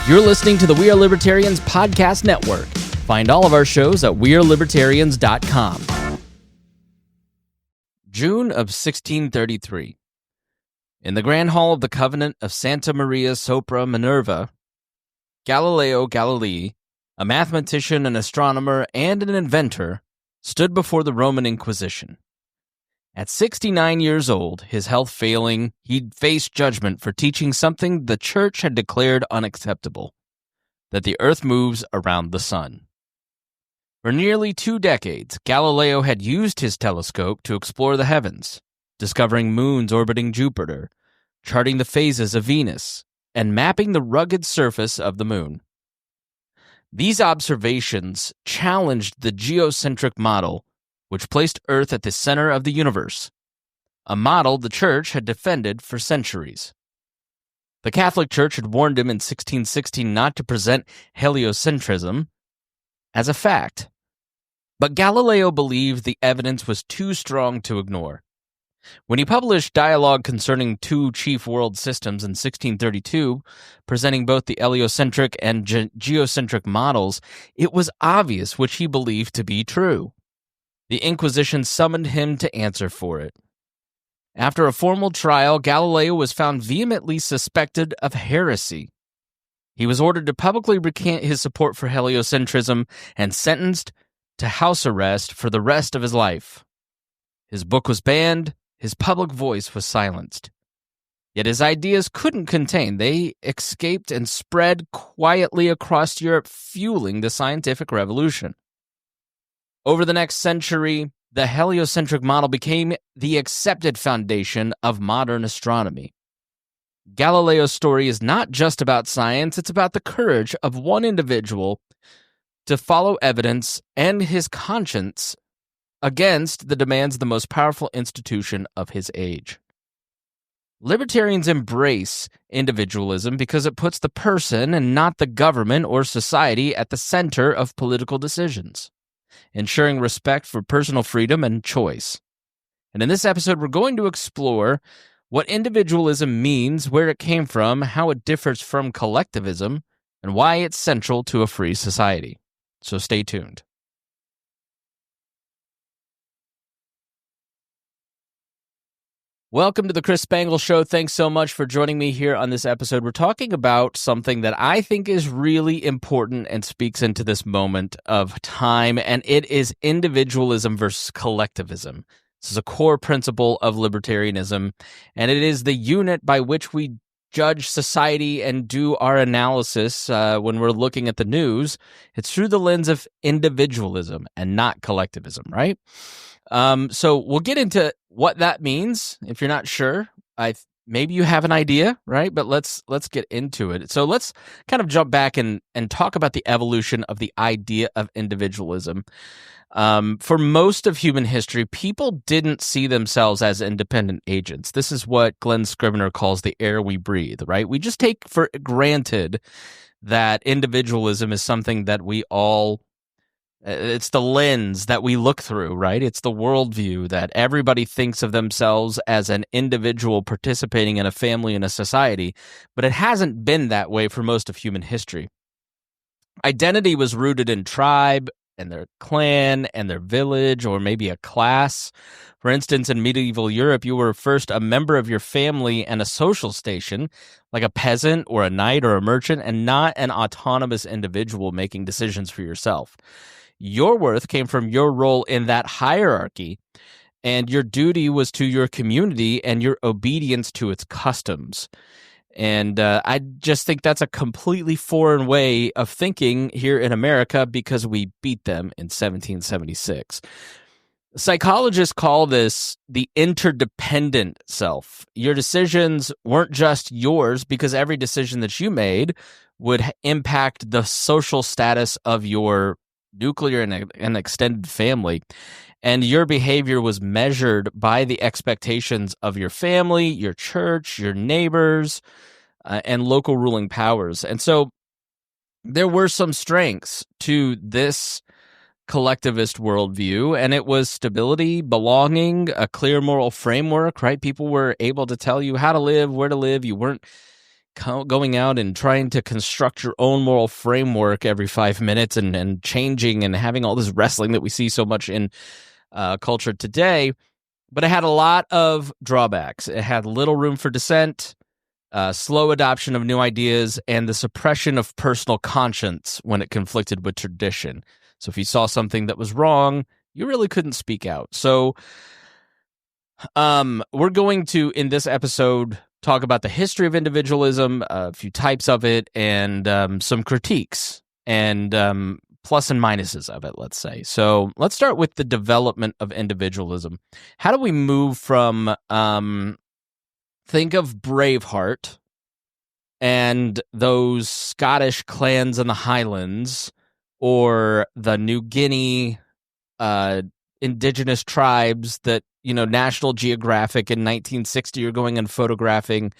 You're listening to the We Are Libertarians podcast network. Find all of our shows at wearelibertarians.com. June of 1633. In the Grand Hall of the Convent of Santa Maria sopra Minerva, Galileo Galilei, a mathematician, an astronomer, and an inventor, stood before the Roman Inquisition. At 69 years old, his health failing, he'd faced judgment for teaching something the Church had declared unacceptable, that the Earth moves around the sun. For nearly 2 decades, Galileo had used his telescope to explore the heavens, discovering moons orbiting Jupiter, charting the phases of Venus, and mapping the rugged surface of the moon. These observations challenged the geocentric model, which placed Earth at the center of the universe, a model the Church had defended for centuries. The Catholic Church had warned him in 1616 not to present heliocentrism as a fact, but Galileo believed the evidence was too strong to ignore. When he published Dialogue Concerning Two Chief World Systems in 1632, presenting both the heliocentric and geocentric models, it was obvious which he believed to be true. The Inquisition summoned him to answer for it. After a formal trial, Galileo was found vehemently suspected of heresy. He was ordered to publicly recant his support for heliocentrism and sentenced to house arrest for the rest of his life. His book was banned, his public voice was silenced. Yet his ideas couldn't contain. They escaped and spread quietly across Europe, fueling the scientific revolution. Over the next century, the heliocentric model became the accepted foundation of modern astronomy. Galileo's story is not just about science, it's about the courage of one individual to follow evidence and his conscience against the demands of the most powerful institution of his age. Libertarians embrace individualism because it puts the person and not the government or society at the center of political decisions, ensuring respect for personal freedom and choice. And in this episode, we're going to explore what individualism means, where it came from, how it differs from collectivism, and why it's central to a free society. So stay tuned. Welcome to the Chris Spangle Show. Thanks so much for joining me here on this episode. We're talking about something that I think is really important and speaks into this moment of time, and it is individualism versus collectivism. This is a core principle of libertarianism, and it is the unit by which we judge society and do our analysis when we're looking at the news. It's through the lens of individualism and not collectivism, right? So we'll get into what that means. If you're not sure, maybe you have an idea, right? But let's get into it. So let's kind of jump back and talk about the evolution of the idea of individualism. For most of human history, people didn't see themselves as independent agents. This is what Glenn Scrivener calls the air we breathe, right? We just take for granted that individualism is something that we all it's the lens that we look through, right? It's the worldview that everybody thinks of themselves as an individual participating in a family and a society, but it hasn't been that way for most of human history. Identity was rooted in tribe and their clan and their village or maybe a class. For instance, in medieval Europe, you were first a member of your family and a social station, like a peasant or a knight or a merchant, and not an autonomous individual making decisions for yourself. Your worth came from your role in that hierarchy, and your duty was to your community and your obedience to its customs. And I just think that's a completely foreign way of thinking here in America because we beat them in 1776. Psychologists call this the interdependent self. Your decisions weren't just yours because every decision that you made would impact the social status of your nuclear and extended family, and your behavior was measured by the expectations of your family, your church, your neighbors, and local ruling powers. And so there were some strengths to this collectivist worldview, and it was stability, belonging, a clear moral framework, right? People were able to tell you how to live, where to live. You weren't going out and trying to construct your own moral framework every 5 minutes and changing and having all this wrestling that we see so much in culture today. But it had a lot of drawbacks. It had little room for dissent, slow adoption of new ideas, and the suppression of personal conscience when it conflicted with tradition. So if you saw something that was wrong, you really couldn't speak out. So we're going to, in this episode, talk about the history of individualism, a few types of it, and some critiques and plus and minuses of it, let's say. So let's start with the development of individualism. How do we move from, think of Braveheart and those Scottish clans in the Highlands, or the New Guinea indigenous tribes that, National Geographic in 1960 are going and photographing,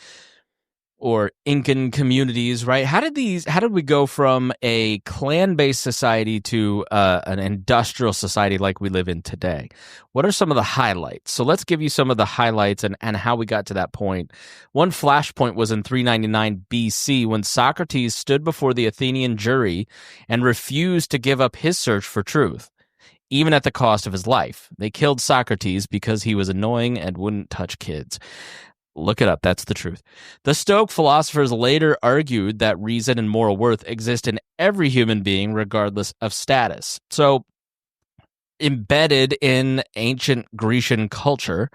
or Incan communities, right? How did we go from a clan-based society to an industrial society like we live in today? What are some of the highlights? So let's give you some of the highlights and how we got to that point. One flashpoint was in 399 BC when Socrates stood before the Athenian jury and refused to give up his search for truth, even at the cost of his life. They killed Socrates because he was annoying and wouldn't touch kids. Look it up. That's the truth. The Stoic philosophers later argued that reason and moral worth exist in every human being, regardless of status. So, embedded in ancient Grecian culture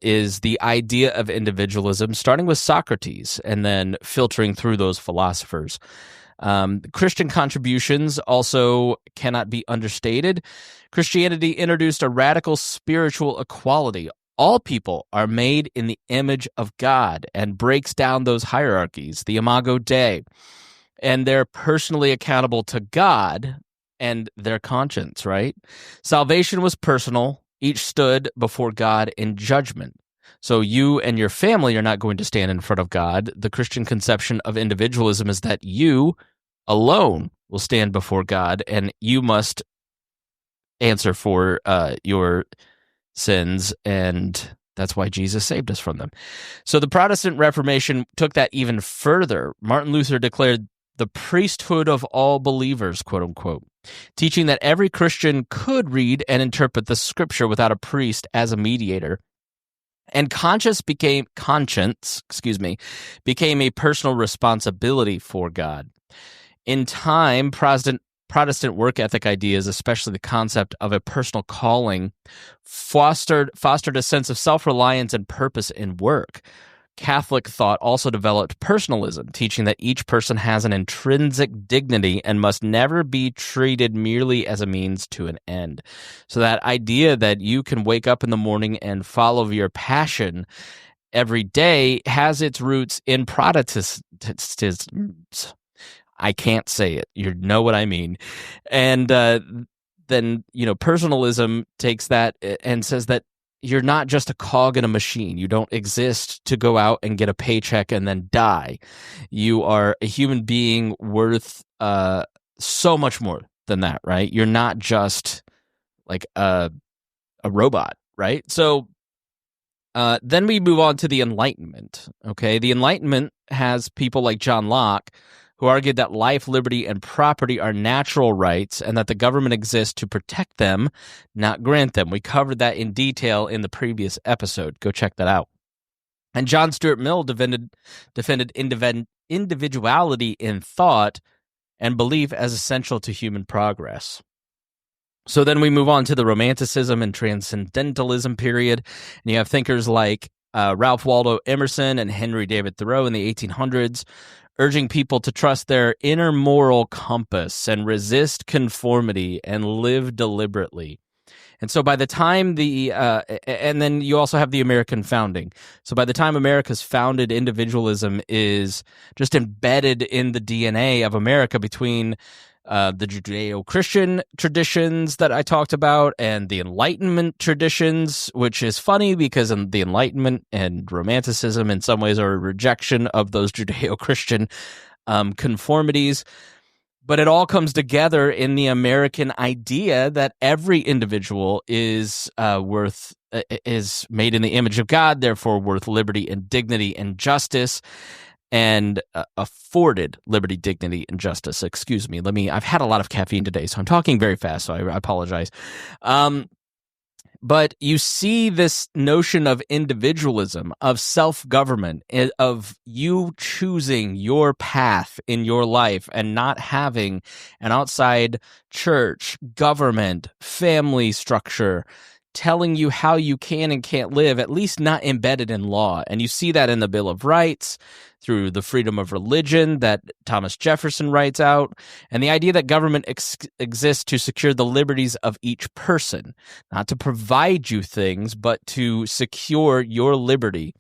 is the idea of individualism, starting with Socrates and then filtering through those philosophers. Christian contributions also cannot be understated. Christianity introduced a radical spiritual equality. All people are made in the image of God, and breaks down those hierarchies, the Imago Dei, and they're personally accountable to God and their conscience, right? Salvation was personal. Each stood before God in judgment. So you and your family are not going to stand in front of God. The Christian conception of individualism is that you alone will stand before God, and you must answer for your sins, and that's why Jesus saved us from them. So the Protestant Reformation took that even further. Martin Luther declared the priesthood of all believers, quote unquote, teaching that every Christian could read and interpret the scripture without a priest as a mediator. And conscience became a personal responsibility for God. In time, Protestant work ethic ideas, especially the concept of a personal calling, fostered a sense of self-reliance and purpose in work. Catholic thought also developed personalism, teaching that each person has an intrinsic dignity and must never be treated merely as a means to an end. So that idea that you can wake up in the morning and follow your passion every day has its roots in Protestantism. I can't say it. You know what I mean. And then, personalism takes that and says that you're not just a cog in a machine. You don't exist to go out and get a paycheck and then die. You are a human being worth so much more than that, right? You're not just like a robot, right? So then we move on to the Enlightenment, okay? The Enlightenment has people like John Locke, who argued that life, liberty, and property are natural rights and that the government exists to protect them, not grant them. We covered that in detail in the previous episode. Go check that out. And John Stuart Mill defended individuality in thought and belief as essential to human progress. So then we move on to the Romanticism and Transcendentalism period. And you have thinkers like Ralph Waldo Emerson and Henry David Thoreau in the 1800s, urging people to trust their inner moral compass and resist conformity and live deliberately. And so by the time and then you also have the American founding. So by the time America's founded, individualism is just embedded in the DNA of America between the Judeo-Christian traditions that I talked about and the Enlightenment traditions, which is funny because the Enlightenment and Romanticism in some ways are a rejection of those Judeo-Christian conformities. But it all comes together in the American idea that every individual is made in the image of God, therefore worth liberty and dignity and justice. and afforded liberty, dignity, and justice. Excuse me. I've had a lot of caffeine today, so I'm talking very fast, so I apologize. But you see this notion of individualism, of self-government, of you choosing your path in your life and not having an outside church, government, family structure telling you how you can and can't live, at least not embedded in law. And you see that in the Bill of Rights, through the freedom of religion that Thomas Jefferson writes out, and the idea that government exists to secure the liberties of each person, not to provide you things, but to secure your liberty.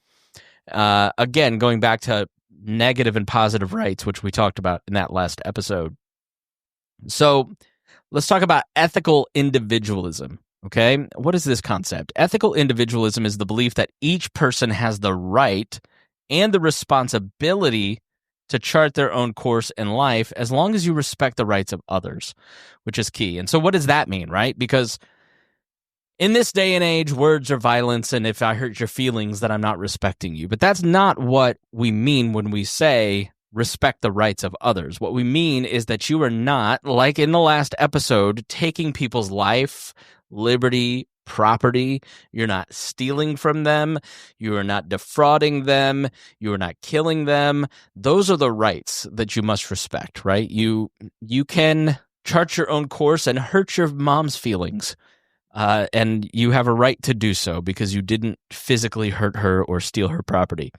Again, going back to negative and positive rights, which we talked about in that last episode. So let's talk about ethical individualism. Okay, what is this concept? Ethical individualism is the belief that each person has the right and the responsibility to chart their own course in life as long as you respect the rights of others, which is key. And so what does that mean, right? Because in this day and age, words are violence, and if I hurt your feelings, then I'm not respecting you. But that's not what we mean when we say respect the rights of others. What we mean is that you are not, like in the last episode, taking people's life, liberty, property. You're not stealing from them. You are not defrauding them. You are not killing them. Those are the rights that you must respect, right? You can chart your own course and hurt your mom's feelings. And you have a right to do so because you didn't physically hurt her or steal her property.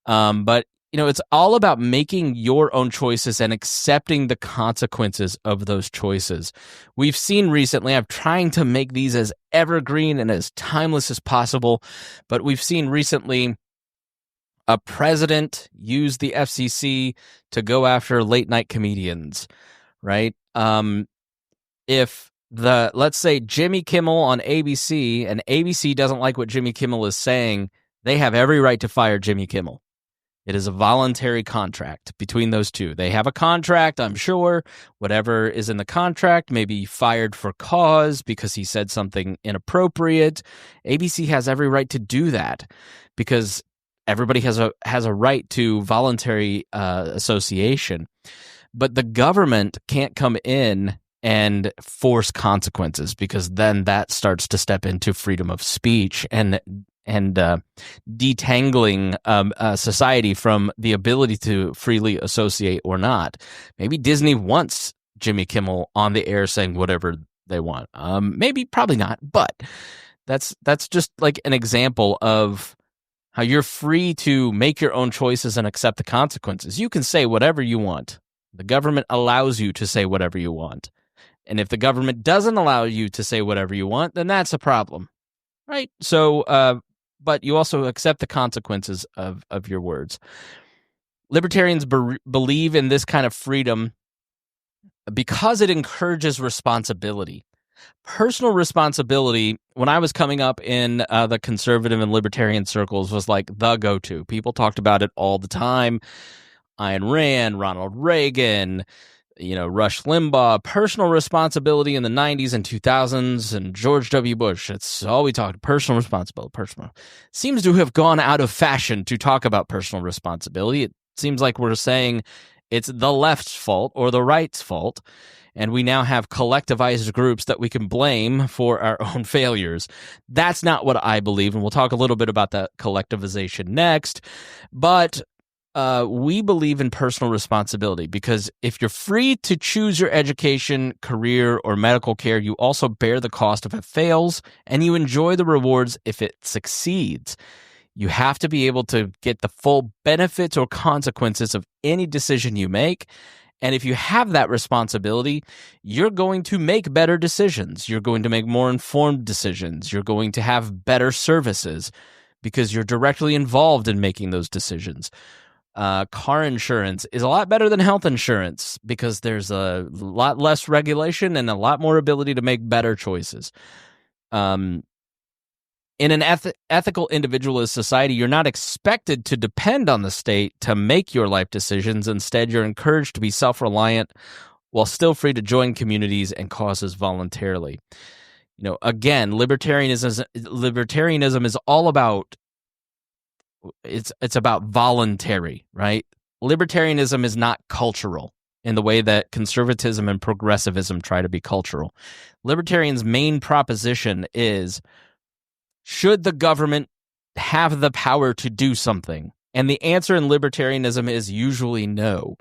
But it's all about making your own choices and accepting the consequences of those choices. We've seen recently, I'm trying to make these as evergreen and as timeless as possible, but we've seen recently a president use the FCC to go after late night comedians, right? Let's say Jimmy Kimmel on ABC, and ABC doesn't like what Jimmy Kimmel is saying, they have every right to fire Jimmy Kimmel. It is a voluntary contract between those two. They have a contract, I'm sure. Whatever is in the contract may be fired for cause because he said something inappropriate. ABC has every right to do that because everybody has a right to voluntary association. But the government can't come in and force consequences because then that starts to step into freedom of speech and detangling society from the ability to freely associate or not. Maybe Disney wants Jimmy Kimmel on the air saying whatever they want. Maybe, probably not, but that's just like an example of how you're free to make your own choices and accept the consequences. You can say whatever you want. The government allows you to say whatever you want. And if the government doesn't allow you to say whatever you want, then that's a problem, right? So, but you also accept the consequences of your words. Libertarians believe in this kind of freedom because it encourages responsibility. Personal responsibility, when I was coming up in the conservative and libertarian circles, was like the go-to. People talked about it all the time. Ayn Rand, Ronald Reagan, Rush Limbaugh, personal responsibility in the 90s and 2000s, and George W. Bush. It's all we talked, personal responsibility. Seems to have gone out of fashion to talk about personal responsibility. It seems like we're saying it's the left's fault or the right's fault, and we now have collectivized groups that we can blame for our own failures. That's not what I believe, and we'll talk a little bit about that collectivization next, but we believe in personal responsibility because if you're free to choose your education, career, or medical care, you also bear the cost if it fails, and you enjoy the rewards if it succeeds. You have to be able to get the full benefits or consequences of any decision you make, and if you have that responsibility, you're going to make better decisions. You're going to make more informed decisions. You're going to have better services because you're directly involved in making those decisions. Car insurance is a lot better than health insurance because there's a lot less regulation and a lot more ability to make better choices. In an ethical individualist society, you're not expected to depend on the state to make your life decisions. Instead, you're encouraged to be self-reliant while still free to join communities and causes voluntarily. Again, libertarianism is all about it's about voluntary, right? libertarianism is not cultural in the way that conservatism and progressivism try to be cultural. Libertarians' main proposition is, should the government have the power to do something? And the answer in libertarianism is usually no.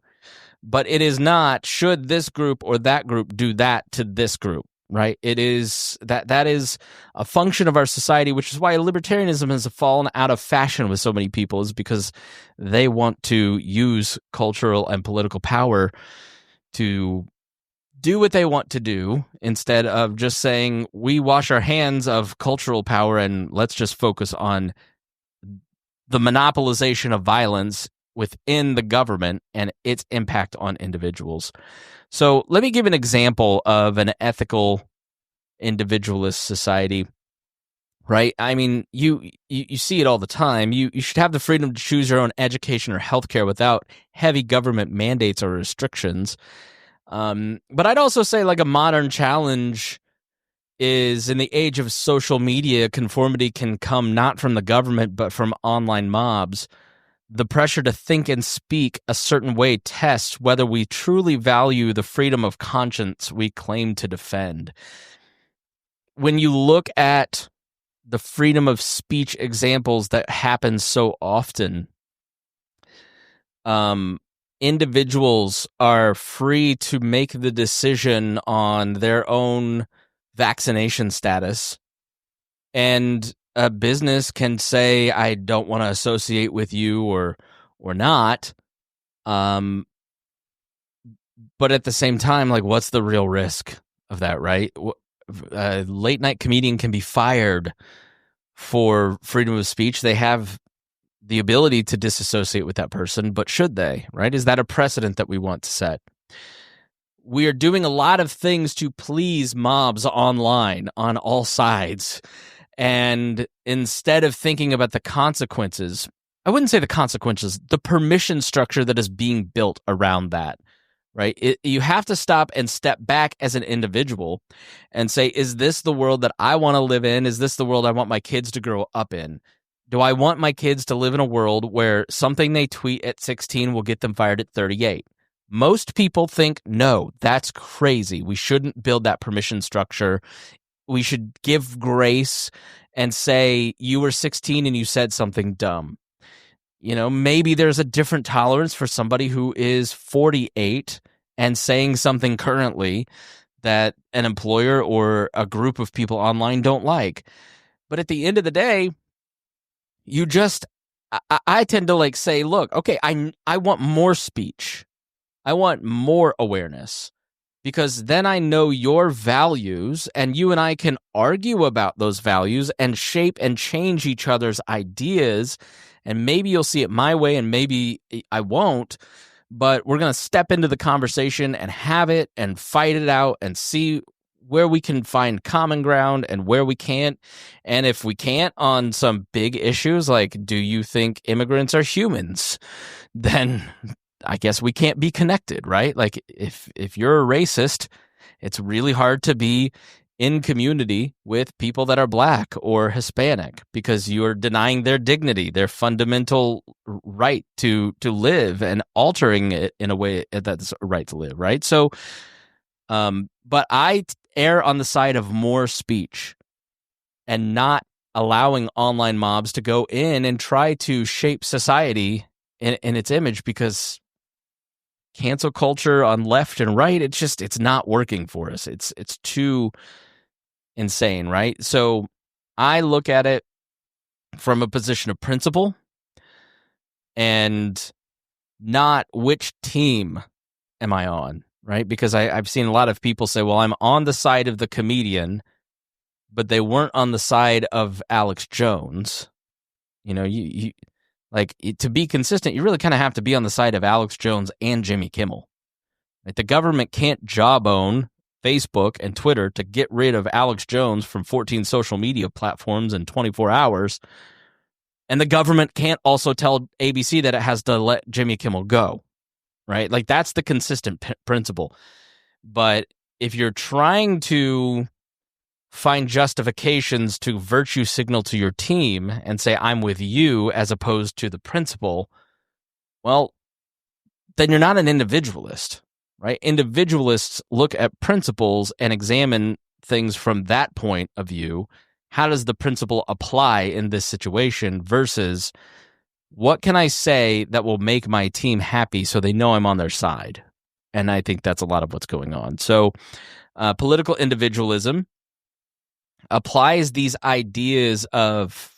But it is not, should this group or that group do that to this group, right? It is that is a function of our society, which is why libertarianism has fallen out of fashion with so many people, is because they want to use cultural and political power to do what they want to do instead of just saying, we wash our hands of cultural power and let's just focus on the monopolization of violence within the government and its impact on individuals. So let me give an example of an ethical individualist society, right? I mean, you see it all the time. You should have the freedom to choose your own education or healthcare without heavy government mandates or restrictions. But I'd also say, like, a modern challenge is, in the age of social media, conformity can come not from the government but from online mobs. The pressure to think and speak a certain way tests whether we truly value the freedom of conscience we claim to defend. When you look at the freedom of speech examples that happen so often, individuals are free to make the decision on their own vaccination status, and a business can say, I don't want to associate with you or not. But at the same time, like, what's the real risk of that, right? A late night comedian can be fired for freedom of speech. They have the ability to disassociate with that person, but should they, right? Is that a precedent that we want to set? We are doing a lot of things to please mobs online on all sides. And instead of thinking about the consequences, I wouldn't say the consequences, the permission structure that is being built around that, right? You have to stop and step back as an individual and say, is this the world that I want to live in? Is this the world I want my kids to grow up in? Do I want my kids to live in a world where something they tweet at 16 will get them fired at 38? Most people think, no, that's crazy. We shouldn't build that permission structure. We should give grace and say, you were 16 and you said something dumb. You know, maybe there's a different tolerance for somebody who is 48 and saying something currently that an employer or a group of people online don't like. But at the end of the day, you just, I tend to like say, look, okay, I want more speech. I want more awareness. Because then I know your values, and you and I can argue about those values and shape and change each other's ideas. And maybe you'll see it my way and maybe I won't. But we're going to step into the conversation and have it and fight it out and see where we can find common ground and where we can't. And if we can't on some big issues, like, do you think immigrants are humans? Then I guess we can't be connected, right? Like, if you're a racist, it's really hard to be in community with people that are Black or Hispanic because you're denying their dignity, their fundamental right to live, and altering it in a way that's a right to live, right? So, but I err on the side of more speech and not allowing online mobs to go in and try to shape society in its image, because cancel culture on left and right, it's not working for us. It's too insane, right? So I look at it from a position of principle and not which team am I on, right? Because I've seen a lot of people say, well, I'm on the side of the comedian, but they weren't on the side of Alex Jones. You know, you like, to be consistent, you really kind of have to be on the side of Alex Jones and Jimmy Kimmel. Like, the government can't jawbone Facebook and Twitter to get rid of Alex Jones from 14 social media platforms in 24 hours. And the government can't also tell ABC that it has to let Jimmy Kimmel go, right? Like, that's the consistent principle. But if you're trying to find justifications to virtue signal to your team and say, I'm with you, as opposed to the principle, well, then you're not an individualist, right? Individualists look at principles and examine things from that point of view. How does the principle apply in this situation versus what can I say that will make my team happy so they know I'm on their side? And I think that's a lot of what's going on. So political individualism applies these ideas of,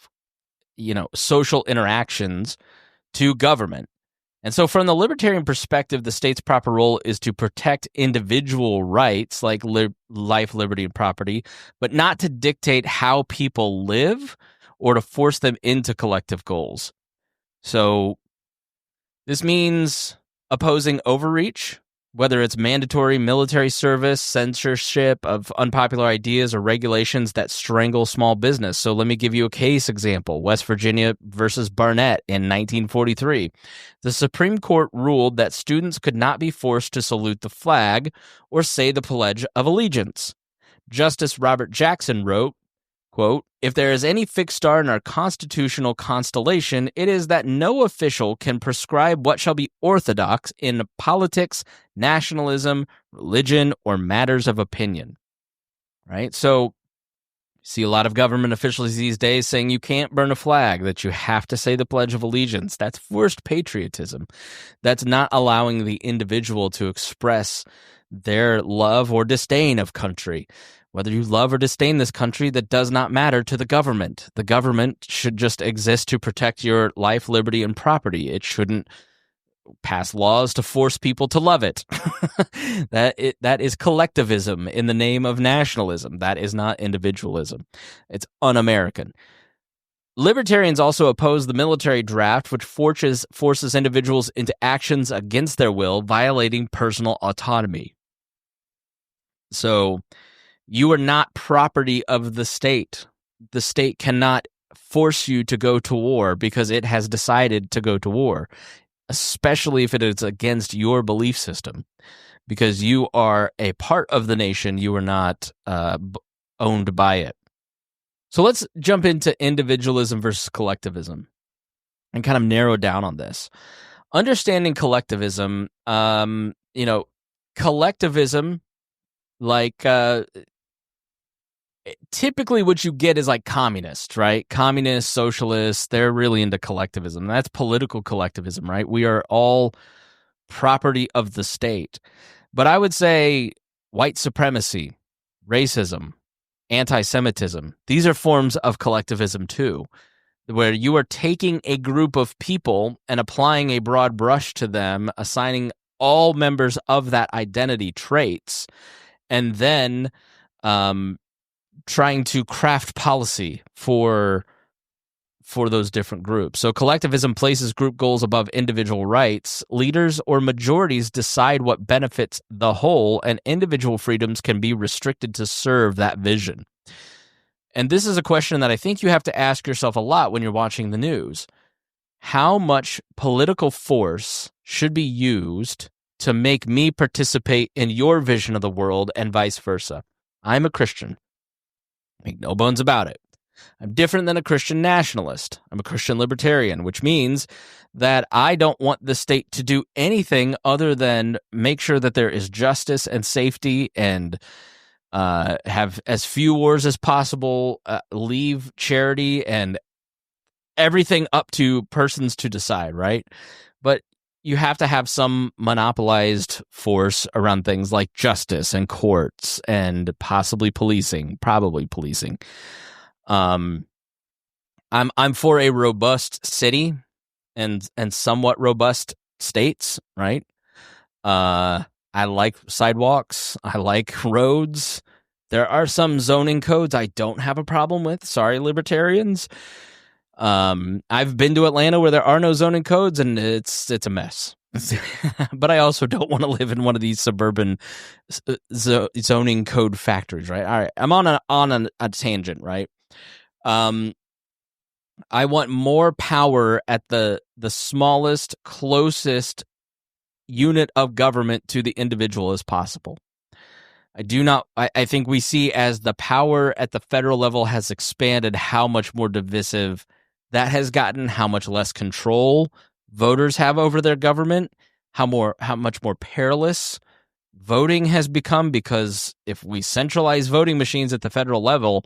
social interactions to government. And so from the libertarian perspective, the state's proper role is to protect individual rights like life, liberty, and property, but not to dictate how people live or to force them into collective goals. So this means opposing overreach, whether it's mandatory military service, censorship of unpopular ideas, or regulations that strangle small business. So let me give you a case example. West Virginia versus Barnett in 1943. The Supreme Court ruled that students could not be forced to salute the flag or say the Pledge of Allegiance. Justice Robert Jackson wrote, quote, "If there is any fixed star in our constitutional constellation, it is that no official can prescribe what shall be orthodox in politics, nationalism, religion, or matters of opinion." Right? So, you see a lot of government officials these days saying you can't burn a flag, that you have to say the Pledge of Allegiance. That's forced patriotism. That's not allowing the individual to express their love or disdain of country. Whether you love or disdain this country, that does not matter to the government. The government should just exist to protect your life, liberty, and property. It shouldn't pass laws to force people to love it. That is collectivism in the name of nationalism. That is not individualism. It's un-American. Libertarians also oppose the military draft, which forces individuals into actions against their will, violating personal autonomy. So, you are not property of the state. The state cannot force you to go to war because it has decided to go to war, especially if it is against your belief system. Because you are a part of the nation, you are not owned by it. So let's jump into individualism versus collectivism and kind of narrow down on this. Understanding collectivism, collectivism, typically what you get is like communists, right? Communists, socialists, they're really into collectivism. That's political collectivism, right? We are all property of the state. But I would say white supremacy, racism, anti-Semitism, these are forms of collectivism too, where you are taking a group of people and applying a broad brush to them, assigning all members of that identity traits, and then trying to craft policy for those different groups. So collectivism places group goals above individual rights. Leaders or majorities decide what benefits the whole, and individual freedoms can be restricted to serve that vision. And this is a question that I think you have to ask yourself a lot when you're watching the news. How much political force should be used to make me participate in your vision of the world and vice versa? I'm a Christian. Make no bones about it. I'm different than a Christian nationalist. I'm a Christian libertarian, which means that I don't want the state to do anything other than make sure that there is justice and safety and have as few wars as possible, leave charity and everything up to persons to decide, right? But you have to have some monopolized force around things like justice and courts and probably policing. I'm for a robust city and somewhat robust states, right? I like sidewalks. I like roads. There are some zoning codes I don't have a problem with. Sorry, libertarians. I've been to Atlanta where there are no zoning codes, and it's a mess. But I also don't want to live in one of these suburban zoning code factories, right? All right, I'm on a tangent, right? I want more power at the smallest, closest unit of government to the individual as possible. I think we see as the power at the federal level has expanded how much more divisive that has gotten, how much less control voters have over their government, how much more perilous voting has become, because if we centralize voting machines at the federal level,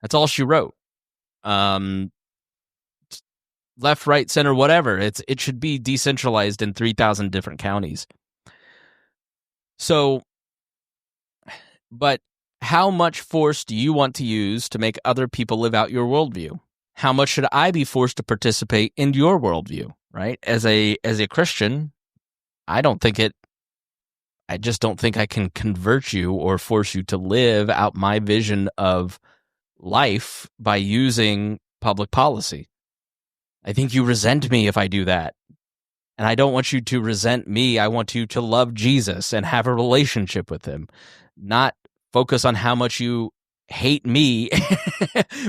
that's all she wrote. Left, right, center, whatever. It should be decentralized in 3,000 different counties. So, but how much force do you want to use to make other people live out your worldview? How much should I be forced to participate in your worldview, right? As a Christian, I just don't think I can convert you or force you to live out my vision of life by using public policy. I think you resent me if I do that. And I don't want you to resent me. I want you to love Jesus and have a relationship with him, not focus on how much you hate me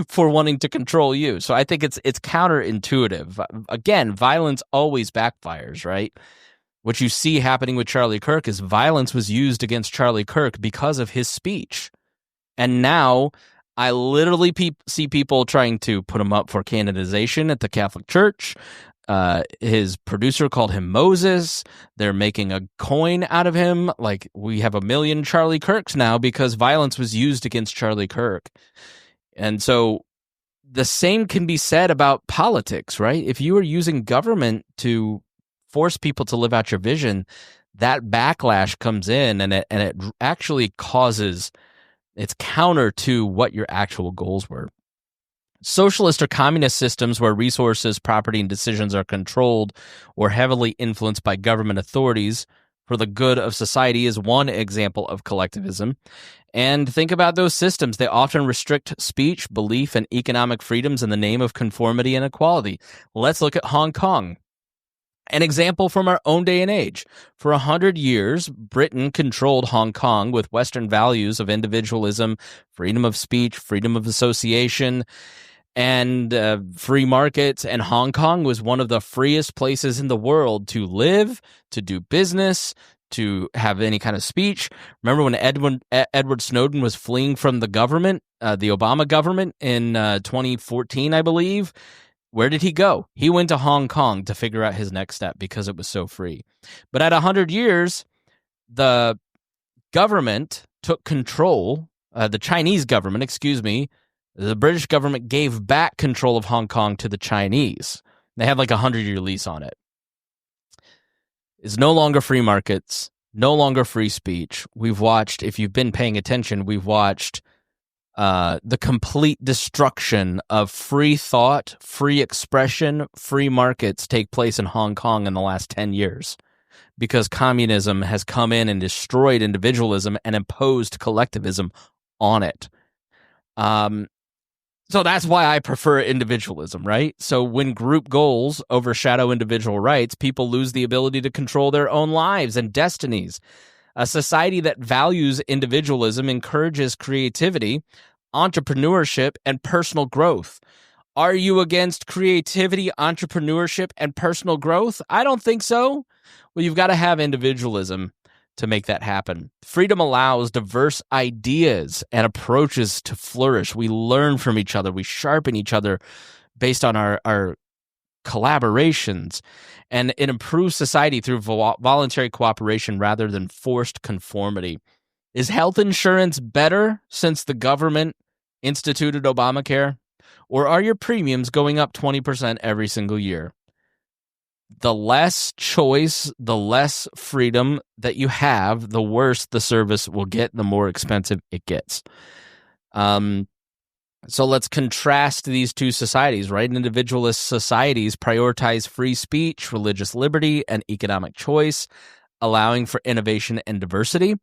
for wanting to control you. So I think it's counterintuitive. Again, violence always backfires, right? What you see happening with Charlie Kirk is violence was used against Charlie Kirk because of his speech. And now I literally see people trying to put him up for canonization at the Catholic Church. His producer called him Moses. They're making a coin out of him. Like, we have 1 million Charlie Kirks now because violence was used against Charlie Kirk. And so the same can be said about politics, right? If you are using government to force people to live out your vision, that backlash comes in, and it actually causes, it's counter to what your actual goals were. Socialist or communist systems where resources, property, and decisions are controlled or heavily influenced by government authorities for the good of society is one example of collectivism. And think about those systems. They often restrict speech, belief, and economic freedoms in the name of conformity and equality. Let's look at Hong Kong. An example from our own day and age. For 100 years, Britain controlled Hong Kong with Western values of individualism, freedom of speech, freedom of association, and free markets. And Hong Kong was one of the freest places in the world to live, to do business, to have any kind of speech. Remember when Edward Snowden was fleeing from the government, the Obama government in 2014, I believe? Where did he go? He went to Hong Kong to figure out his next step because it was so free. But at 100 years, the government took control, the Chinese government, the British government gave back control of Hong Kong to the Chinese. They had like a 100-year lease on it. It's no longer free markets, no longer free speech. We've watched, if you've been paying attention, we've watched the complete destruction of free thought, free expression, free markets take place in Hong Kong in the last 10 years because communism has come in and destroyed individualism and imposed collectivism on it. So that's why I prefer individualism, right? So when group goals overshadow individual rights, people lose the ability to control their own lives and destinies. A society that values individualism encourages creativity, entrepreneurship, and personal growth. Are you against creativity, entrepreneurship, and personal growth? I don't think so. Well, you've got to have individualism to make that happen. Freedom allows diverse ideas and approaches to flourish. We learn from each other. We sharpen each other based on our collaborations, and it improves society through voluntary cooperation rather than forced conformity. Is health insurance better since the government instituted Obamacare? Or are your premiums going up 20% every single year? The less choice, the less freedom that you have, the worse the service will get, the more expensive it gets. So let's contrast these two societies, right? Individualist societies prioritize free speech, religious liberty, and economic choice, allowing for innovation and diversity.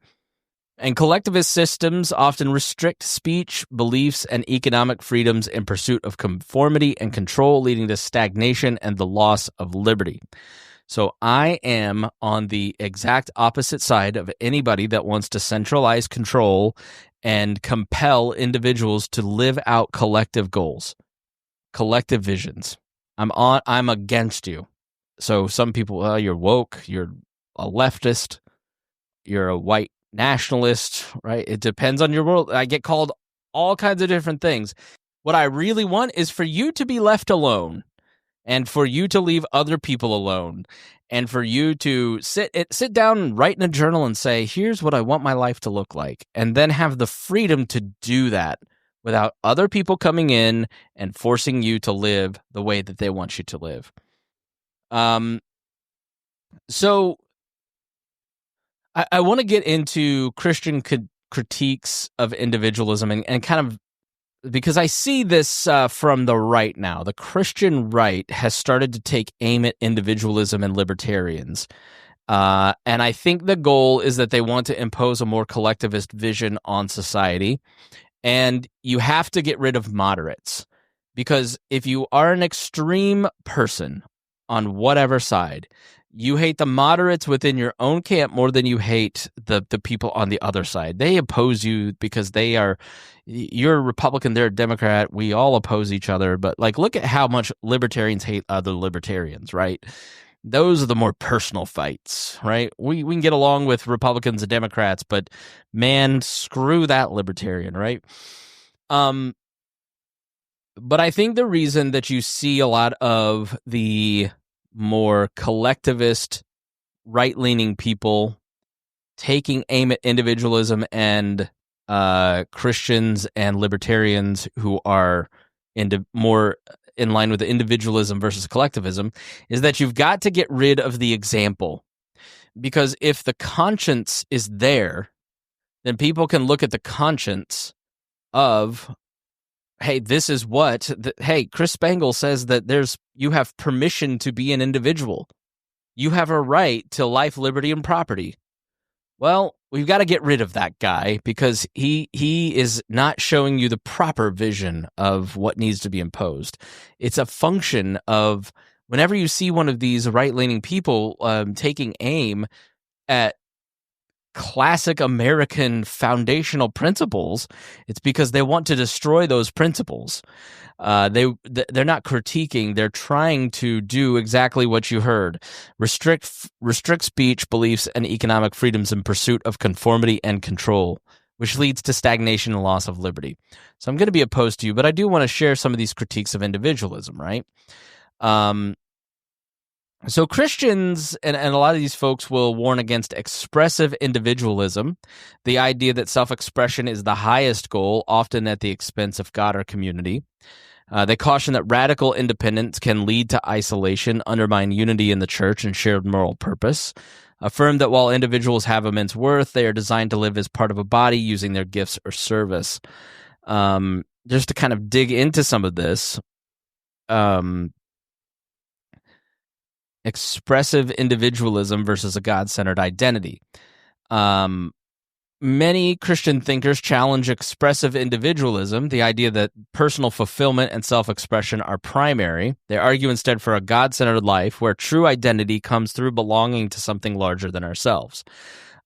And collectivist systems often restrict speech, beliefs, and economic freedoms in pursuit of conformity and control, leading to stagnation and the loss of liberty. So I am on the exact opposite side of anybody that wants to centralize control and compel individuals to live out collective goals, collective visions. I'm against you. So some people, well, you're woke, you're a leftist, you're a white nationalist, right? It depends on your world. I get called all kinds of different things. What I really want is for you to be left alone. and for you to leave other people alone, and for you to sit down and write in a journal and say, here's what I want my life to look like, and then have the freedom to do that without other people coming in and forcing you to live the way that they want you to live. So I want to get into Christian critiques of individualism and kind of, because I see this from the right now. The Christian right has started to take aim at individualism and libertarians. And I think the goal is that they want to impose a more collectivist vision on society. And you have to get rid of moderates. Because if you are an extreme person on whatever side, you hate the moderates within your own camp more than you hate the people on the other side. They oppose you because you're a Republican, they're a Democrat. We all oppose each other. But like, look at how much libertarians hate other libertarians, right? Those are the more personal fights, right? We can get along with Republicans and Democrats, but man, screw that libertarian, right? But I think the reason that you see a lot of the more collectivist, right-leaning people taking aim at individualism and Christians and libertarians who are more in line with the individualism versus collectivism is that you've got to get rid of the example. Because if the conscience is there, then people can look at the conscience of, hey, this is hey, Chris Spangle says that you have permission to be an individual. You have a right to life, liberty, and property. Well, we've got to get rid of that guy because he is not showing you the proper vision of what needs to be imposed. It's a function of whenever you see one of these right-leaning people taking aim at classic American foundational principles, it's because they want to destroy those principles. They're not critiquing, they're trying to do exactly what you heard. Restrict speech, beliefs, and economic freedoms in pursuit of conformity and control, which leads to stagnation and loss of liberty. So I'm going to be opposed to you, but I do want to share some of these critiques of individualism, right? So Christians and a lot of these folks will warn against expressive individualism, the idea that self-expression is the highest goal, often at the expense of God or community. They caution that radical independence can lead to isolation, undermine unity in the church and shared moral purpose. Affirm that while individuals have immense worth, they are designed to live as part of a body using their gifts or service. Just to kind of dig into some of this, expressive individualism versus a God-centered identity. Many Christian thinkers challenge expressive individualism, the idea that personal fulfillment and self-expression are primary. They argue instead for a God-centered life where true identity comes through belonging to something larger than ourselves.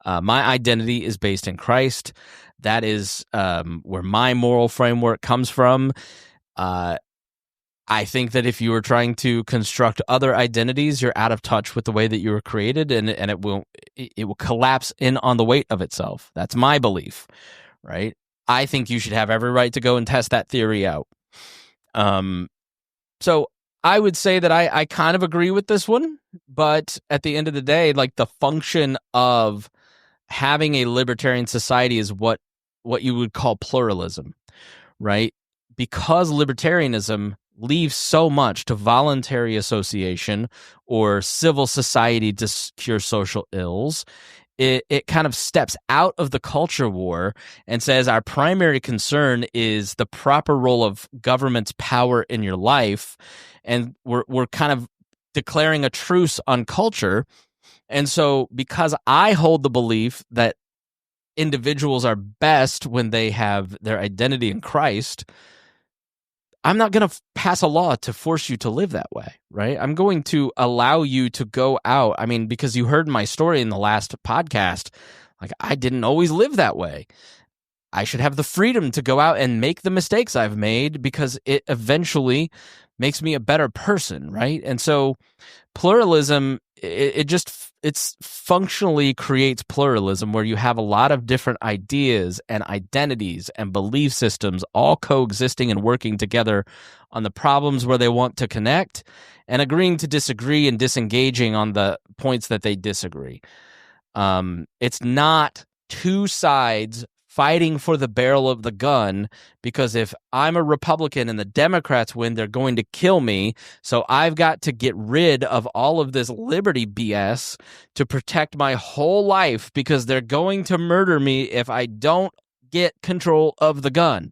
My identity is based in Christ. That is where my moral framework comes from. I think that if you were trying to construct other identities, you're out of touch with the way that you were created, and it will collapse in on the weight of itself. That's my belief, right? I think you should have every right to go and test that theory out. So I would say that I kind of agree with this one, but at the end of the day, like, the function of having a libertarian society is what you would call pluralism, right? Because libertarianism leaves so much to voluntary association or civil society to cure social ills, it kind of steps out of the culture war and says our primary concern is the proper role of government's power in your life, and we're kind of declaring a truce on culture. And so because I hold the belief that individuals are best when they have their identity in Christ, I'm not going to pass a law to force you to live that way, right? I'm going to allow you to go out. I mean, because you heard my story in the last podcast, like, I didn't always live that way. I should have the freedom to go out and make the mistakes I've made because it eventually makes me a better person, right? And so pluralism, it's functionally creates pluralism where you have a lot of different ideas and identities and belief systems all coexisting and working together on the problems where they want to connect and agreeing to disagree and disengaging on the points that they disagree. It's not two sides fighting for the barrel of the gun, because if I'm a Republican and the Democrats win, they're going to kill me. So I've got to get rid of all of this liberty BS to protect my whole life, because they're going to murder me if I don't get control of the gun.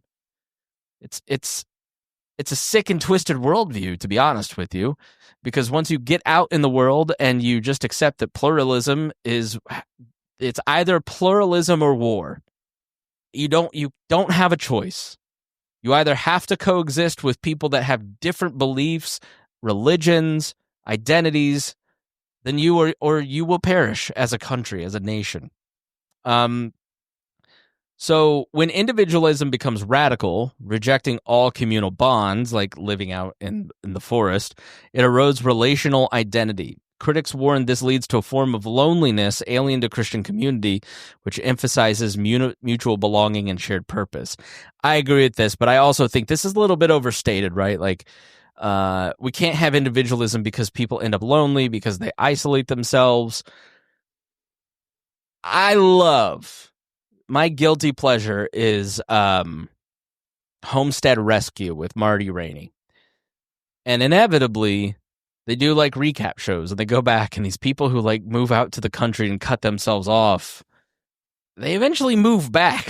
It's a sick and twisted worldview, to be honest with you, because once you get out in the world and you just accept that pluralism it's either pluralism or war. You don't have a choice. You either have to coexist with people that have different beliefs, religions, identities than you, or you will perish as a country, as a nation. So when individualism becomes radical, rejecting all communal bonds, like living out in the forest, it erodes relational identity. Critics warn this leads to a form of loneliness alien to Christian community, which emphasizes mutual belonging and shared purpose. I agree with this, but I also think this is a little bit overstated, right? Like, we can't have individualism because people end up lonely, because they isolate themselves. My guilty pleasure is Homestead Rescue with Marty Rainey. And inevitably, they do like recap shows, and they go back, and these people who like move out to the country and cut themselves off, they eventually move back,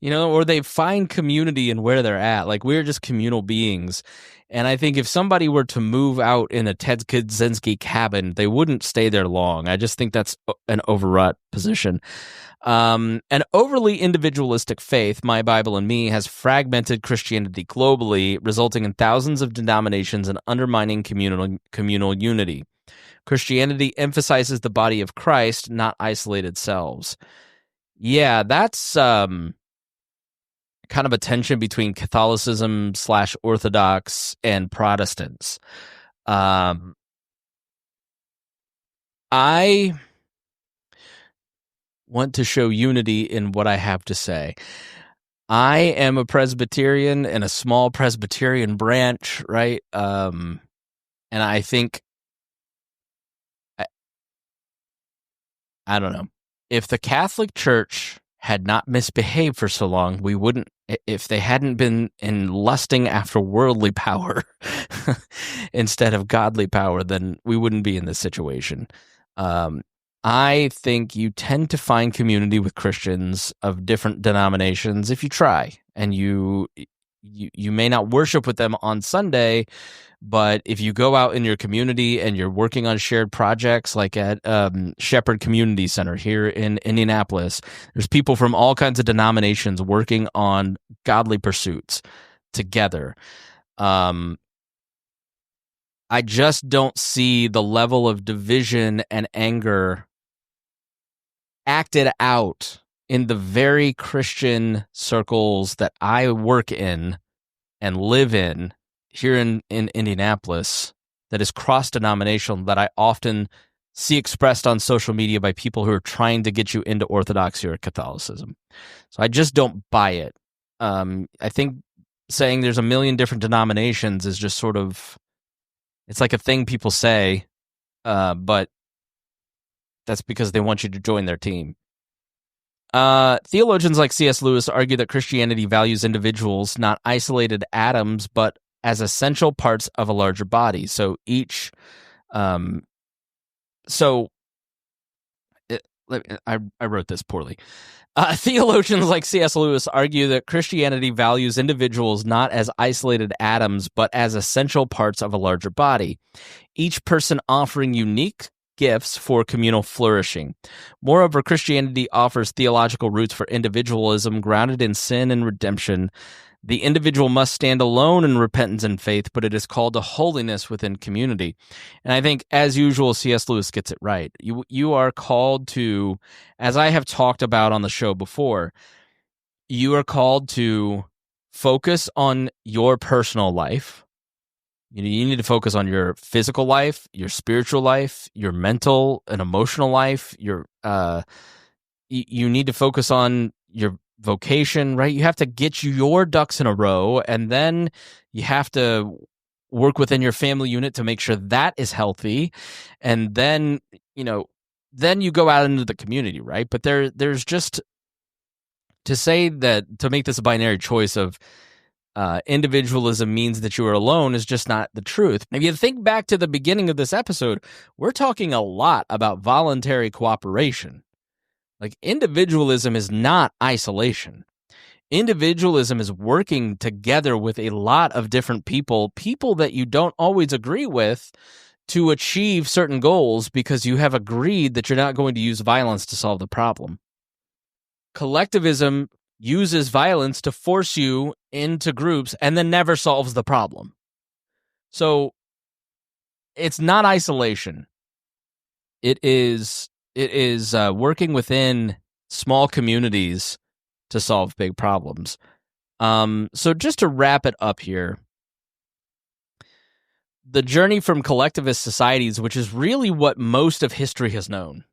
or they find community in where they're at. Like, we're just communal beings. And I think if somebody were to move out in a Ted Kaczynski cabin, they wouldn't stay there long. I just think that's an overwrought position. An overly individualistic faith, My Bible and Me, has fragmented Christianity globally, resulting in thousands of denominations and undermining communal unity. Christianity emphasizes the body of Christ, not isolated selves. Yeah, that's kind of a tension between Catholicism / Orthodox and Protestants. I want to show unity in what I have to say. I am a Presbyterian in a small Presbyterian branch, right? And I think, I don't know, if the Catholic Church had not misbehaved for so long, we wouldn't, if they hadn't been lusting after worldly power instead of godly power, then we wouldn't be in this situation. I think you tend to find community with Christians of different denominations if you try, and you may not worship with them on Sunday, but if you go out in your community and you're working on shared projects, like at Shepherd Community Center here in Indianapolis, there's people from all kinds of denominations working on godly pursuits together. I just don't see the level of division and anger acted out in the very Christian circles that I work in and live in here in Indianapolis, that is cross-denominational, that I often see expressed on social media by people who are trying to get you into Orthodoxy or Catholicism. So I just don't buy it. I think saying there's a million different denominations is just sort of, it's like a thing people say, but that's because they want you to join their team. Theologians like C.S. Lewis argue that Christianity values individuals, not isolated atoms, but as essential parts of a larger body. So each, I wrote this poorly. Theologians like C.S. Lewis argue that Christianity values individuals not as isolated atoms, but as essential parts of a larger body, each person offering unique gifts for communal flourishing. Moreover, Christianity offers theological roots for individualism grounded in sin and redemption. The individual must stand alone in repentance and faith, but it is called to holiness within community. And I think, as usual, C.S. Lewis gets it right. You are called to, as I have talked about on the show before, you are called to focus on your personal life, You need to focus on your physical life, your spiritual life, your mental and emotional life. You need to focus on your vocation, right? You have to get your ducks in a row, and then you have to work within your family unit to make sure that is healthy, and then then you go out into the community, right? But there's just to make this a binary choice of individualism means that you are alone is just not the truth. If you think back to the beginning of this episode, we're talking a lot about voluntary cooperation. Like, individualism is not isolation. Individualism is working together with a lot of different people that you don't always agree with, to achieve certain goals because you have agreed that you're not going to use violence to solve the problem. Collectivism uses violence to force you into groups and then never solves the problem. So it's not isolation. It is working within small communities to solve big problems. So just to wrap it up here, the journey from collectivist societies, which is really what most of history has known.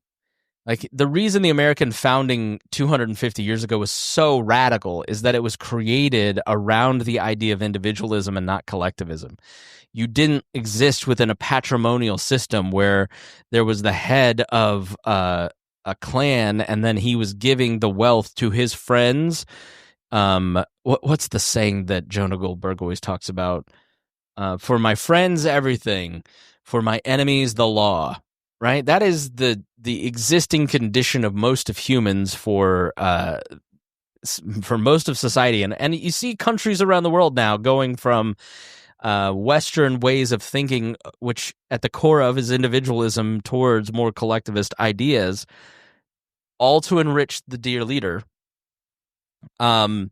Like, the reason the American founding 250 years ago was so radical is that it was created around the idea of individualism and not collectivism. You didn't exist within a patrimonial system where there was the head of a clan and then he was giving the wealth to his friends. What's the saying that Jonah Goldberg always talks about? For my friends, everything. For my enemies, the law. Right? That is the existing condition of most of humans for most of society. And you see countries around the world now going from Western ways of thinking, which at the core of is individualism, towards more collectivist ideas, all to enrich the dear leader. But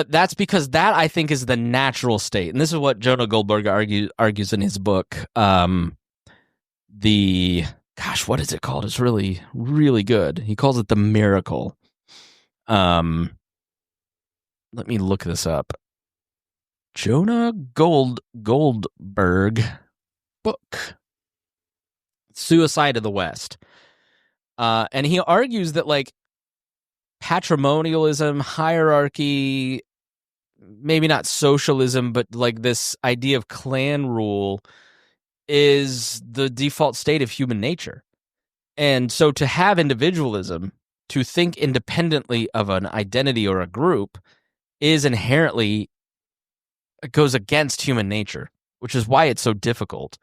that's because that, I think, is the natural state. And this is what Jonah Goldberg argues in his book. What is it called? It's really, really good. He calls it the miracle. Let me look this up. Jonah Goldberg book, Suicide of the West. And he argues that, like, patrimonialism, hierarchy, maybe not socialism, but like this idea of clan rule is the default state of human nature. And so to have individualism, to think independently of an identity or a group, is inherently, it goes against human nature, which is why it's so difficult.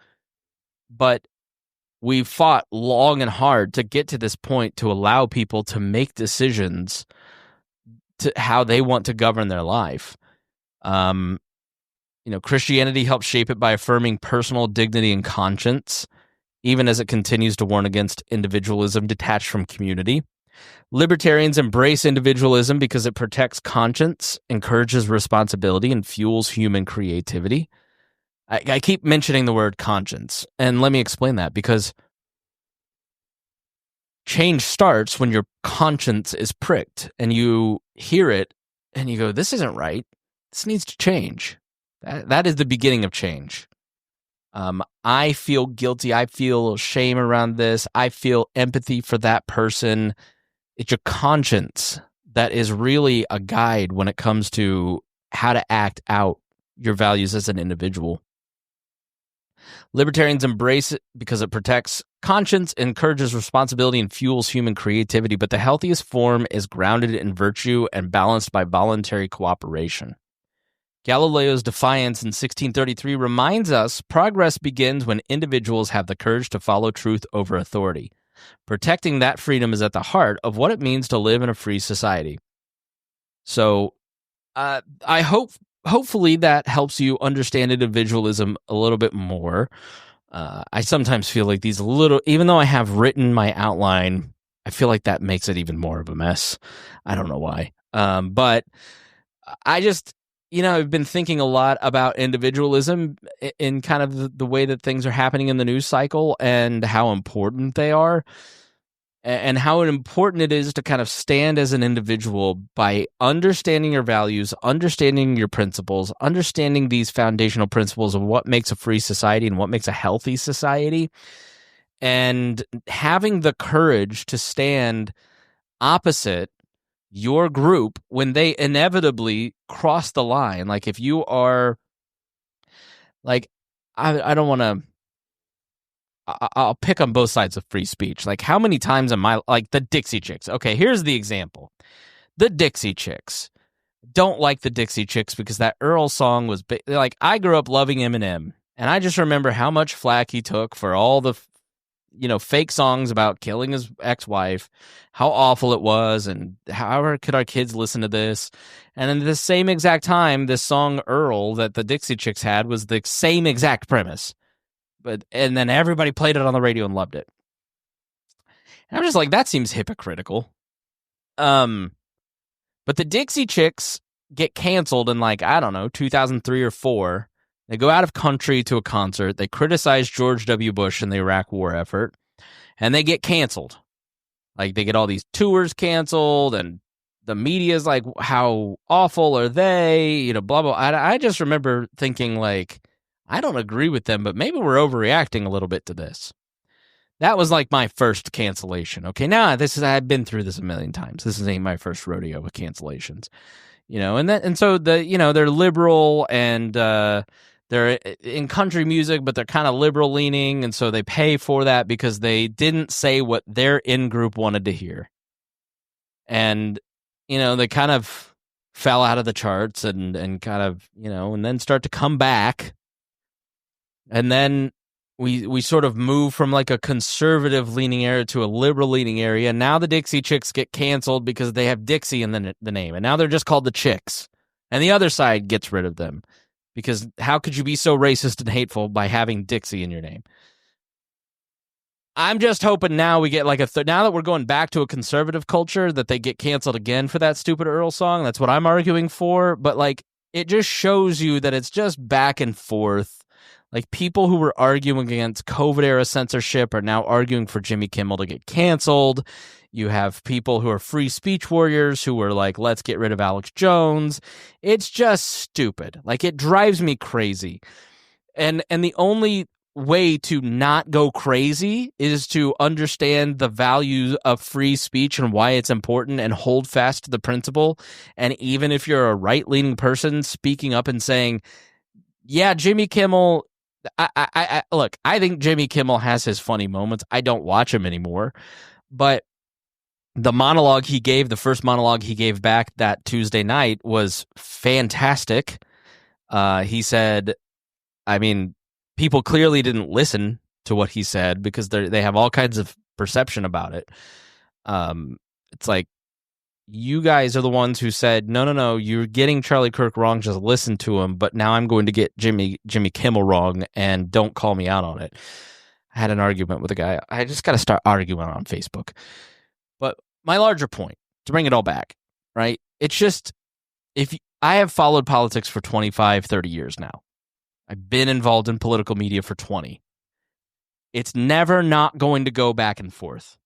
But we've fought long and hard to get to this point to allow people to make decisions to how they want to govern their life. Christianity helped shape it by affirming personal dignity and conscience, even as it continues to warn against individualism detached from community. Libertarians embrace individualism because it protects conscience, encourages responsibility, and fuels human creativity. I keep mentioning the word conscience, and let me explain that, because change starts when your conscience is pricked, and you hear it, and you go, this isn't right. This needs to change. That is the beginning of change. I feel guilty. I feel shame around this. I feel empathy for that person. It's your conscience that is really a guide when it comes to how to act out your values as an individual. Libertarians embrace it because it protects conscience, encourages responsibility, and fuels human creativity. But the healthiest form is grounded in virtue and balanced by voluntary cooperation. Galileo's defiance in 1633 reminds us progress begins when individuals have the courage to follow truth over authority. Protecting that freedom is at the heart of what it means to live in a free society. So I hopefully that helps you understand individualism a little bit more. I sometimes feel like these even though I have written my outline, I feel like that makes it even more of a mess. I don't know why. But I just, I've been thinking a lot about individualism in kind of the way that things are happening in the news cycle and how important they are. and how important it is to kind of stand as an individual by understanding your values, understanding your principles, understanding these foundational principles of what makes a free society and what makes a healthy society, and having the courage to stand opposite your group when they inevitably cross the line. Like if you are like, I don't want to, I'll pick on both sides of free speech. Like how many times am I, like the Dixie Chicks. Okay, here's the example. The Dixie Chicks. Don't like the Dixie Chicks because that Earl song was like, I grew up loving Eminem, and I just remember how much flack he took for all the fake songs about killing his ex-wife, how awful it was, and how could our kids listen to this? And in the same exact time, this song Earl that the Dixie Chicks had was the same exact premise. And then everybody played it on the radio and loved it. And I'm just like, that seems hypocritical. But the Dixie Chicks get canceled in, like, I don't know, 2003 or 4. They go out of country to a concert. They criticize George W. Bush and the Iraq war effort, and they get canceled. Like, they get all these tours canceled, and the media's like, how awful are they? Blah, blah. I just remember thinking, like, I don't agree with them, but maybe we're overreacting a little bit to this. That was like my first cancellation. Okay, now I've been through this a million times. This ain't my first rodeo with cancellations. And so they're liberal and they're in country music, but they're kind of liberal leaning, and so they pay for that because they didn't say what their in-group wanted to hear. And, they kind of fell out of the charts and kind of, and then start to come back. And then we sort of move from like a conservative leaning area to a liberal leaning area. Now the Dixie Chicks get canceled because they have Dixie in the name. And now they're just called the Chicks. And the other side gets rid of them. Because how could you be so racist and hateful by having Dixie in your name? I'm just hoping now we get like now that we're going back to a conservative culture, that they get canceled again for that stupid Earl song. That's what I'm arguing for. But like, it just shows you that it's just back and forth. Like, people who were arguing against COVID-era censorship are now arguing for Jimmy Kimmel to get canceled. You have people who are free speech warriors who were like, let's get rid of Alex Jones. It's just stupid. Like, it drives me crazy. And the only way to not go crazy is to understand the value of free speech and why it's important and hold fast to the principle. And even if you're a right-leaning person speaking up and saying, yeah, Jimmy Kimmel... look, I think Jimmy Kimmel has his funny moments. I don't watch him anymore, but the first monologue he gave back that Tuesday night was fantastic. He said, I mean, people clearly didn't listen to what he said because they have all kinds of perception about it. It's like, you guys are the ones who said, no, you're getting Charlie Kirk wrong, just listen to him, but now I'm going to get Jimmy Kimmel wrong, and don't call me out on it. I had an argument with a guy. I just got to start arguing on Facebook. But my larger point, to bring it all back, right? It's just, I have followed politics for 25, 30 years now. I've been involved in political media for 20. It's never not going to go back and forth.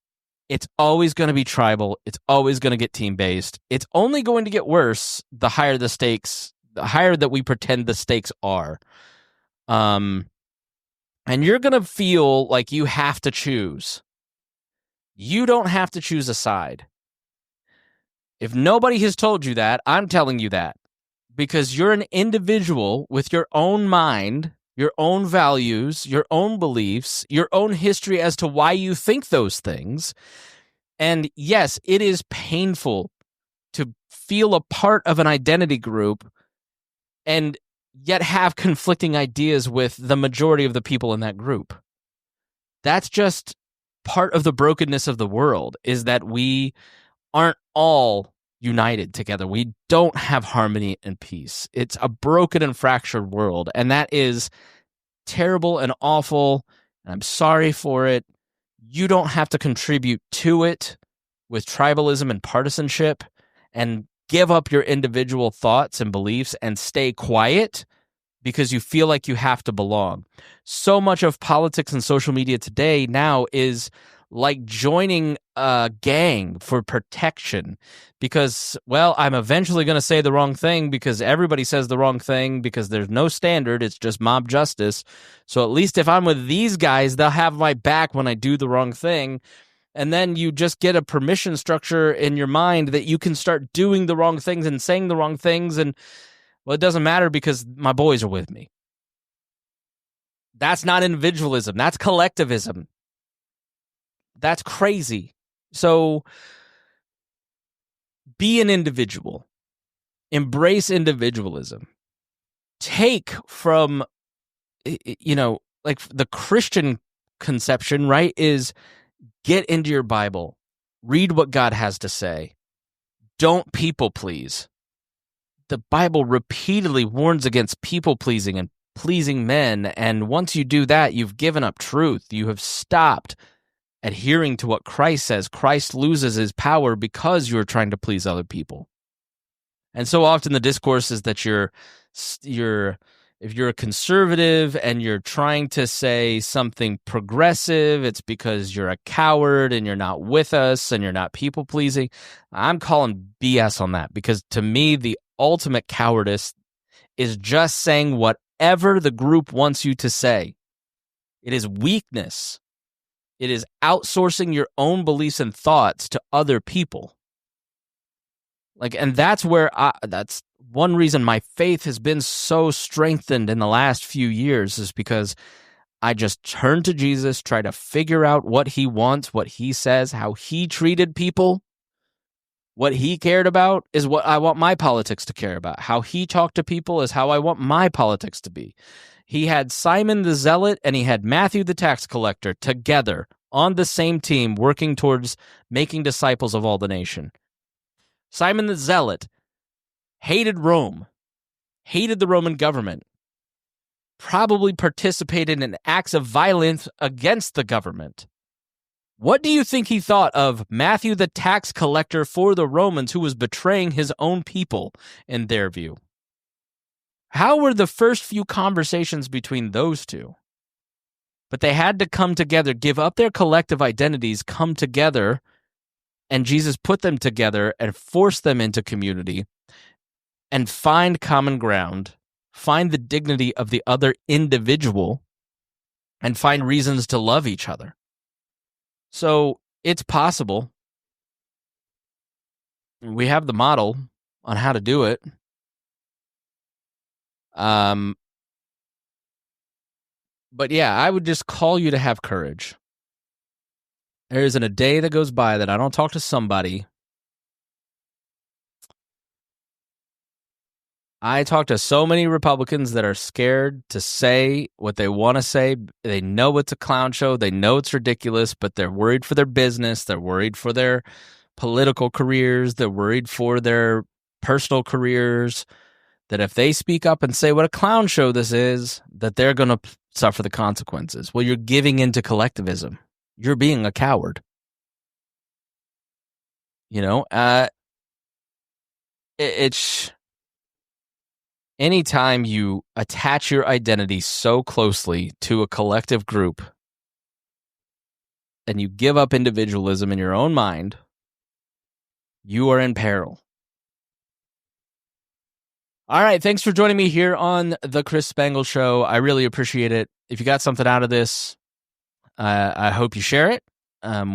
It's always going to be tribal. It's always going to get team-based. It's only going to get worse the higher the stakes, the higher that we pretend the stakes are. And you're going to feel like you have to choose. You don't have to choose a side. If nobody has told you that, I'm telling you that. Because you're an individual with your own mind, your own values, your own beliefs, your own history as to why you think those things. And yes, it is painful to feel a part of an identity group and yet have conflicting ideas with the majority of the people in that group. That's just part of the brokenness of the world, is that we aren't all united together. We don't have harmony and peace. It's a broken and fractured world, and that is terrible and awful, and I'm sorry for it. You don't have to contribute to it with tribalism and partisanship and give up your individual thoughts and beliefs and stay quiet because you feel like you have to belong. So much of politics and social media today now is like joining a gang for protection because, well, I'm eventually going to say the wrong thing because everybody says the wrong thing because there's no standard. It's just mob justice. So at least if I'm with these guys, they'll have my back when I do the wrong thing. And then you just get a permission structure in your mind that you can start doing the wrong things and saying the wrong things. And, well, it doesn't matter because my boys are with me. That's not individualism. That's collectivism. That's crazy. So be an individual. Embrace individualism. Take from, like the Christian conception, right, is get into your Bible. Read what God has to say. Don't people please. The Bible repeatedly warns against people pleasing and pleasing men. And once you do that, you've given up truth. You have stopped adhering to what Christ says. Christ loses his power because you're trying to please other people. And so often the discourse is that if you're a conservative and you're trying to say something progressive, it's because you're a coward and you're not with us and you're not people pleasing. I'm calling BS on that because to me, the ultimate cowardice is just saying whatever the group wants you to say. It is weakness. It is outsourcing your own beliefs and thoughts to other people. And that's that's one reason my faith has been so strengthened in the last few years is because I just turn to Jesus, try to figure out what he wants, what he says, how he treated people. What he cared about is what I want my politics to care about. How he talked to people is how I want my politics to be. He had Simon the Zealot and he had Matthew the tax collector together on the same team working towards making disciples of all the nation. Simon the Zealot hated Rome, hated the Roman government, probably participated in acts of violence against the government. What do you think he thought of Matthew the tax collector for the Romans who was betraying his own people in their view? How were the first few conversations between those two? But they had to come together, give up their collective identities, come together, and Jesus put them together and forced them into community and find common ground, find the dignity of the other individual, and find reasons to love each other. So it's possible. We have the model on how to do it. But yeah, I would just call you to have courage. There isn't a day that goes by that I don't talk to somebody. I talk to so many Republicans that are scared to say what they want to say. They know it's a clown show. They know it's ridiculous, but they're worried for their business. They're worried for their political careers. They're worried for their personal careers. That if they speak up and say what a clown show this is, that they're going to suffer the consequences. Well, you're giving into collectivism. You're being a coward. It's anytime you attach your identity so closely to a collective group and you give up individualism in your own mind, you are in peril. All right, thanks for joining me here on the Chris Spangle Show. I really appreciate it. If you got something out of this, I hope you share it.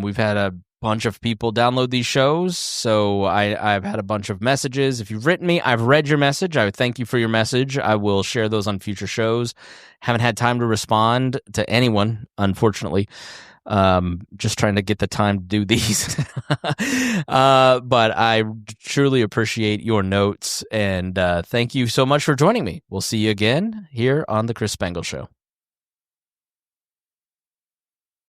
We've had a bunch of people download these shows, so I've had a bunch of messages. If you've written me, I've read your message. I would thank you for your message. I will share those on future shows. Haven't had time to respond to anyone, unfortunately. Just trying to get the time to do these. But I truly appreciate your notes, and thank you so much for joining me. We'll see you again here on the Chris Spangle Show.